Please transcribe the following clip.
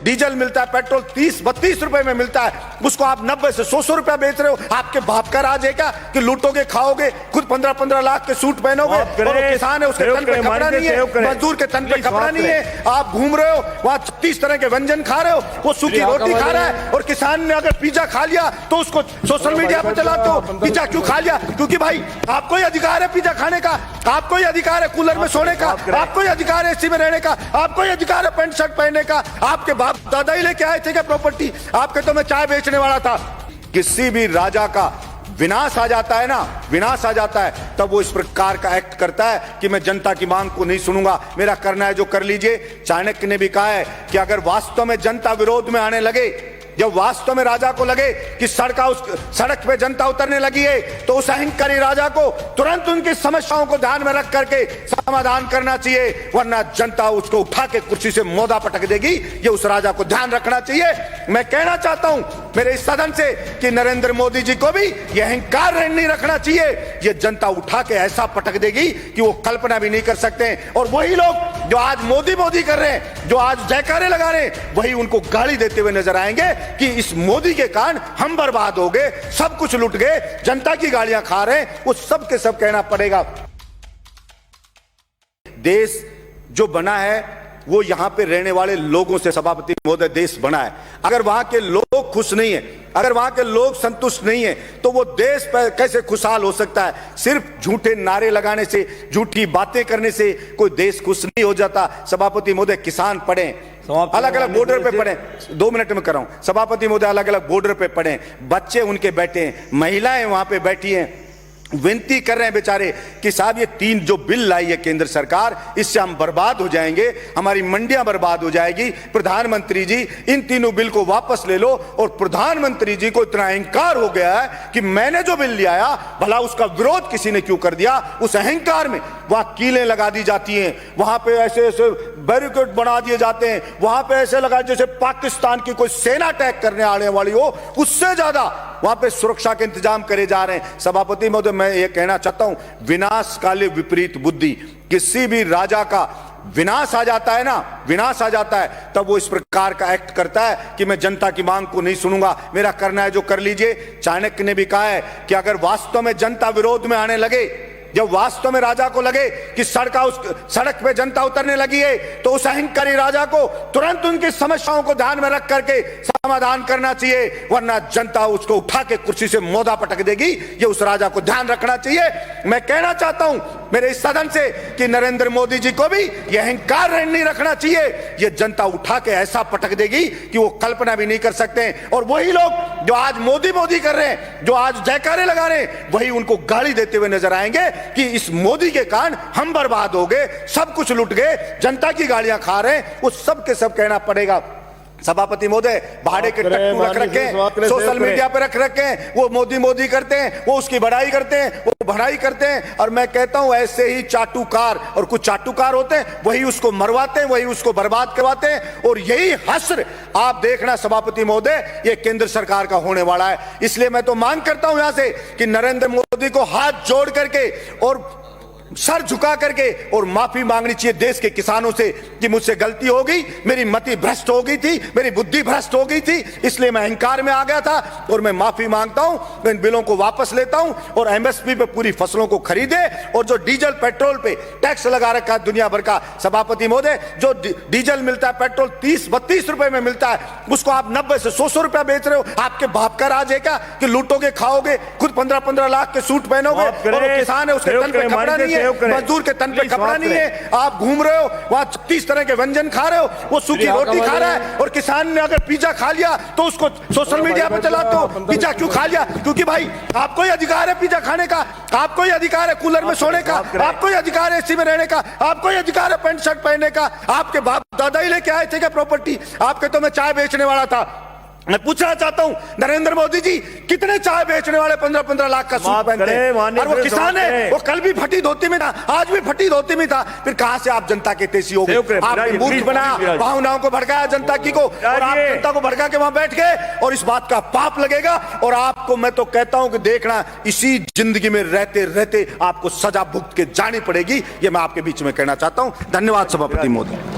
Diesel मिलता है, petrol 30-32 रुपए में मिलता है, उसको आप 90 से 100 रुपया बेच रहे हो। आपके बाप का राज है क्या कि लूटोगे, खाओगे, खुद 15-15 लाख के सूट पहनोगे, और वो किसान है उसके तन पे कपड़ा नहीं है, मजदूर के तन पे कपड़ा नहीं है, आप घूम रहे हो वहां 30 तरह के व्यंजन खा रहे हो, वो सूखी रोटी खा रहा है। और किसान ने अगर पिज्जा खा लिया तो उसको सोशल मीडिया पे चलाते हो, पिज्जा क्यों खा लिया? क्योंकि भाई आपको ही अधिकार है पिज्जा खाने का, आपको ही अधिकार है कूलर में सोने का, आपको ही अधिकार है एसी में रहने का, आपको ही अधिकार है पैंट शर्ट पहनने का। आपके बाप दादा ही लेके आए थे क्या प्रॉपर्टी? आपके तो मैं चाय बेचने वाला था। किसी भी राजा का विनाश आ जाता है ना, विनाश आ जाता है, तब वो इस प्रकार का एक्ट करता है कि मैं जनता की मांग को नहीं सुनूंगा, मेरा करना है जो कर लीजिए। चाणक्य ने भी कहा है कि अगर वास्तव में जनता विरोध में आने लगे, जब वास्तव में राजा को लगे कि सड़क पे जनता उतरने लगी है, तो उस अहंकारी राजा को तुरंत उनकी समस्याओं को ध्यान में रख करके समाधान करना चाहिए, वरना जनता उसको उठा के कुर्सी से मोदा पटक देगी। ये उस राजा को ध्यान रखना चाहिए। मैं कहना चाहता हूं मेरे इस सदन से कि नरेंद्र मोदी जी को भी यह अहंकार नहीं रखना चाहिए। ये जनता उठा के ऐसा पटक देगी कि वो कल्पना भी नहीं कर सकते। और वही लोग जो आज मोदी मोदी कर रहे हैं, जो आज जयकारे लगा रहे हैं, वही उनको गाली देते हुए नजर आएंगे कि इस मोदी के कारण हम बर्बाद हो गए, सब कुछ लुट गए, जनता की गालियां खा रहे हैं। वो सब के सब कहना पड़ेगा। देश जो बना है वो यहां पे रहने वाले लोगों से सभापति महोदय देश बना है। अगर वहां के लोग खुश नहीं है, अगर वहां के लोग संतुष्ट नहीं है, तो वो देश पर कैसे खुशहाल हो सकता है? सिर्फ झूठे नारे लगाने से, झूठी बातें करने से कोई देश खुश नहीं हो जाता। सभापति महोदय किसान पढ़े, अलग अलग बॉर्डर पे पड़े, 2 मिनट में कर रहा हूं। सभापति महोदय अलग अलग बॉर्डर पे पड़े, बच्चे उनके बैठे हैं, महिलाएं वहां पे बैठी हैं, विनती कर रहे हैं बेचारे कि साहब ये 3 जो बिल लाई है केंद्र सरकार, इससे हम बर्बाद हो जाएंगे, हमारी मंडियां बर्बाद हो जाएगी। प्रधानमंत्री जी इन तीनों बिल को वापस ले लो। और प्रधानमंत्री जी को इतना अहंकार हो गया है कि मैंने जो बिल लिया आया, भला उसका विरोध किसी ने क्यों कर दिया? उस अहंकार में वहां कीलें लगा दी जाती हैं, वहां पे ऐसे ऐसे बैरिकेड बना दिए जाते हैं, वहां पे ऐसे लगा जैसे पाकिस्तान की कोई सेना अटैक करने आने वाली हो, उससे ज्यादा वहां पे सुरक्षा के इंतजाम करे जा रहे हैं। सभापति महोदय मैं ये कहना चाहता हूं, विनाश काले विपरीत बुद्धि। किसी भी राजा का विनाश आ जाता है ना, विनाश आ जाता है, तब वो इस प्रकार का एक्ट करता है कि मैं जनता की मांग को नहीं सुनूंगा, मेरा करना है जो कर लीजिए। चाणक्य ने भी कहा है कि अगर वास्तव में जनता विरोध में आने लगे, जब वास्तव में राजा को लगे कि सड़क पे जनता उतरने लगी है, तो उस अहंकारी राजा को तुरंत उनकी समस्याओं को ध्यान में रख करके समाधान करना चाहिए, वरना जनता उसको उठा के कुर्सी से मोदा पटक देगी। ये उस राजा को ध्यान रखना चाहिए। मैं कहना चाहता हूं मेरे इस सदन से कि नरेंद्र मोदी जी को भी यह अहंकार नहीं रखना चाहिए। ये जनता उठा के ऐसा पटक देगी कि वो कल्पना भी नहीं कर सकते। और वही लोग जो आज मोदी मोदी कर रहे हैं, जो आज जयकारे लगा रहे हैं, वही उनको गाली देते हुए नजर आएंगे कि इस मोदी के कारण हम बर्बाद हो गए, सब कुछ लुट गए, जनता की गालियां खा रहे हैं। वो सब के सब कहना पड़ेगा। सभापति महोदय भाड़े के टट्टू रख रखे हैं, सोशल मीडिया पे रख रखे हैं, वो मोदी मोदी करते हैं, वो उसकी बड़ाई करते हैं, वो भड़ाई करते हैं। और मैं कहता हूं ऐसे ही चाटुकार, और कुछ चाटुकार होते हैं, वही उसको मरवाते हैं, वही उसको बर्बाद करवाते हैं। और यही हश्र आप देखना सभापति महोदय, ये केंद्र सरकार का होने वाला है। इसलिए मैं तो मांग करता हूं यहां से कि नरेंद्र मोदी को हाथ जोड़ करके और सर झुका करके और माफी मांगनी चाहिए देश के किसानों से कि मुझसे गलती हो गई, मेरी मति भ्रष्ट हो गई थी, मेरी बुद्धि भ्रष्ट हो गई थी, इसलिए मैं अहंकार में आ गया था और मैं माफी मांगता हूं, मैं इन बिलों को वापस लेता हूं और एमएसपी पे पूरी फसलों को खरीदे। और जो डीजल पेट्रोल पे टैक्स लगा रखा है दुनिया भर का, सभापति महोदय जो डीजल मिलता है, पेट्रोल 30-32 रुपए में मिलता है, उसको आप 90 से 100 रुपया बेच रहे हो। आपके बाप का राज है क्या कि लूटोगे, खाओगे, खुद 15-15 लाख के सूट पहनोगे, और किसान है उसके तन पे कपड़ा नहीं है, मजदूर के तन पे कपड़ा नहीं है, आप घूम रहे हो वहां 30 तरह के व्यंजन खा रहे हो, वो सूखी रोटी खा रहा है। और किसान ने अगर पिज्जा खा लिया तो उसको सोशल मीडिया पे चलाते हो, पिज्जा क्यों खा लिया? क्योंकि भाई आपको ही अधिकार है पिज्जा खाने का, आपको ही अधिकार है कूलर में सोने का, आपको ही अधिकार है एसी में रहने का, आपको ही अधिकार है पैंट शर्ट पहनने का। आपके बाप दादा ही लेके आए थे क्या प्रॉपर्टी? आपके तो मैं चाय बेचने वाला था। मैं पूछना चाहता हूं नरेंद्र मोदी जी, कितने चाय बेचने वाले 15-15 लाख का सूट पहनते हैं? और वो किसान है, वो कल भी फटी धोती में था, आज भी फटी धोती में था, फिर कहां से आप जनता के तेजी हो गए? आपने मूर्ख बनाया, भावनाओं को भड़काया जनता की को, और आप जनता को भड़का के वहां बैठ गए, और इस बात का पाप लगेगा। और आपको मैं तो कहता हूं कि देखना, इसी जिंदगी में रहते रहते आपको सजा भुगत के जानी पड़ेगी। ये मैं आपके बीच में कहना चाहता हूं। धन्यवाद सभापति महोदय।